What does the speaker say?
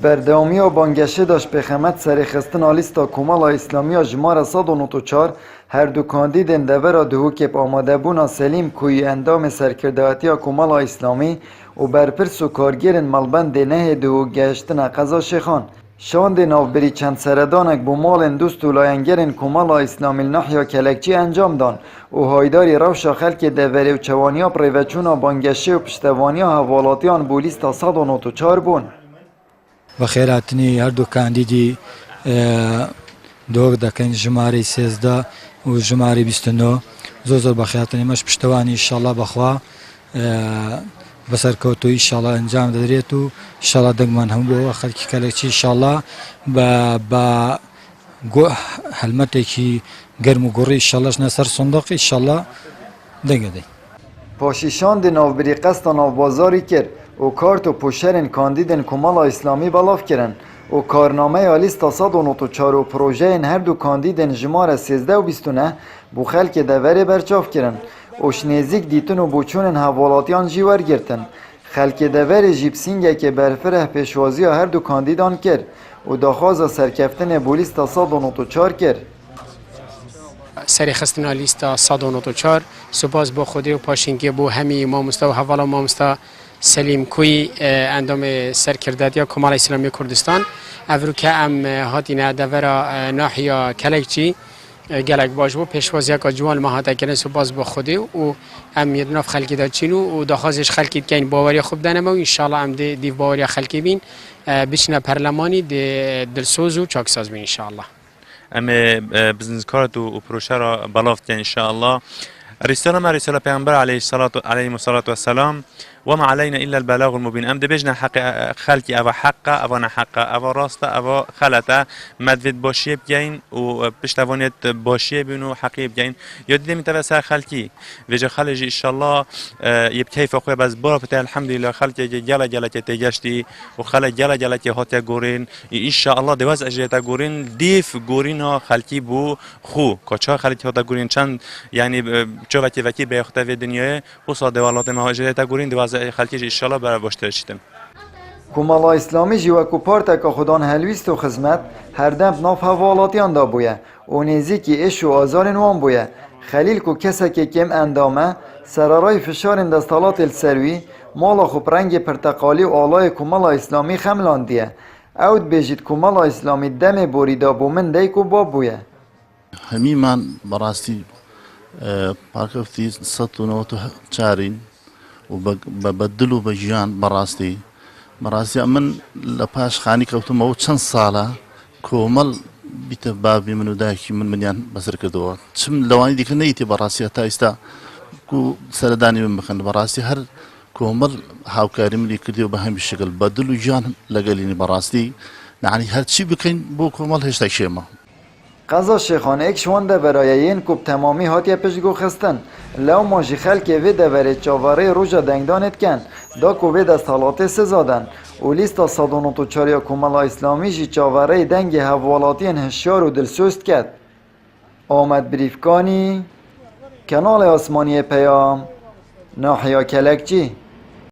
بردوامی و بانگشه داشت به خدمت سرخستن آلیستا کمال اسلامی جمار 194 هر دو کاندیدن دور دهو که آماده بونا سلیم کوی اندام سرکرداتی کمال اسلامی و برپرس و کارگیرن ملبند نه دهو گشتن قضا شیخان شاند نافبری چند سردانک بو مال دوست و لاینگرن کمال اسلامی نحیا کلکچی انجام دان و هایداری روشا خلک دوری و چوانیا پریوچونا بانگشه و پشتوانیا حوالاتیان بولیستا 194 بون و خیراتنی هر دو کاندیدی دوغ دکن جماری 13 و جماری 29 زور بخیراتنی مش پشتوانی انشالله بخوا بسر کوتو انشالله انجام دادریتو انشالله دگمان هم بو خلکی کلکچی انشالله با حلمتی کی گرم و گوری انشالله نصر صندوق انشالله دنگه دی پاشیشان دی نافبری قصد ناف بازاری کرد و کارت و پوشرین کاندیدن کمال اسلامی بلاف کرن و کارنامه آلیستا 194 و پروژه این هر دو کاندیدن جمار 13 و 29 بو خلک دوری برچاف کرن و شنیزیک دیتن و بوچونن حوالاتیان جیور گرتن خلک دوری جیبسینگه که برفره پیشوازی هر دو کاندیدان کرد و داخواز سرکفتن بولیستا 194 کرد سری خستنا لیستا 194 سپاس با خودی و پاشینگی بو همی مامستا و حوالا مامستا سلیم کوی اندام سرکرداتی کمال اسلامی کردستان افرو که ام هاتینه دورا ناحیا کلکچی گلک باش بو پیشوازی که جوان ما هاته کردن سپاس با خودی و ام یدناف خلکی دا چینو و داخوازش خلکی که این باوری خوب دنمه و انشالله ام دیو باوری خلکی بین بچنه پرلمانی دلسوز و چاکساز بین انشالله ام بزنس کارت و پروژه را بلافت ان شاء الله. رسالة پیامبر علیه الصلاة والسلام وما علينا إلا البلاغ المبين. ام دبجنا حق خلقي أو حقه أو نحقه أو راسته أو خلته مدفد باشيه بجين و بشتوانيت باشيه بينو حقيقي بجين يدي من تفسير خلقي وجه خلجي إن شاء الله يبكي فوق بس بارا فتح الحمد لله خلقي جل تجشتي وخلق جل هاتي جورين إن شاء الله دواز أجريتا جورين ديف جورينها خلقي بو خو كشا خلقي هاتا جورين چند يعني چه وقتی بیاخته و دنیای وصل دوالات ما اجريتا جورين دواز خلقی ان شاء الله برای باشتر شدم. کمال اسلامی جوا کو پارت که خدان هلویست و خدمت هر دم ناف حوالاتیان دا بویه و نزیکی اش و آزار نوان بویه خلیل کو کسا که کم اندامه سرارای فشار دستالات السروی مالا خوب رنگ پرتقالی و آلای کمال اسلامی خملاندیه اود بجید کمال اسلامی دم بوریدا بومن دیکو باب بویه همین من براستی پاکفتی 194 وببدلوا بجيان براستي من لباش خاني كوتو مو چند ساله كومل بتبابي منو داكي من منيان بسر كدو چم لواني ديك نيتي براسي تا استا كو سرداني من بخن براسي هر كومل هاو كريم لي كديو بهم بالشكل بدلوا جان لقاليني براستي يعني هر شي بكين بو كومل هشتا شيما قضا شیخان ایک شونده برای این کوب تمامی هاتی پشگو خستن لو ماجی خلک ویده بری چاواره روژا دنگدانت کن دا کو ویده سالاته سزادن و لیستا 194 کمال اسلامی جی چاواره دنگ حوالاتی هشیار و دلسوست کرد آمد بریفکانی کنال آسمانی پیام ناحیا کلکچی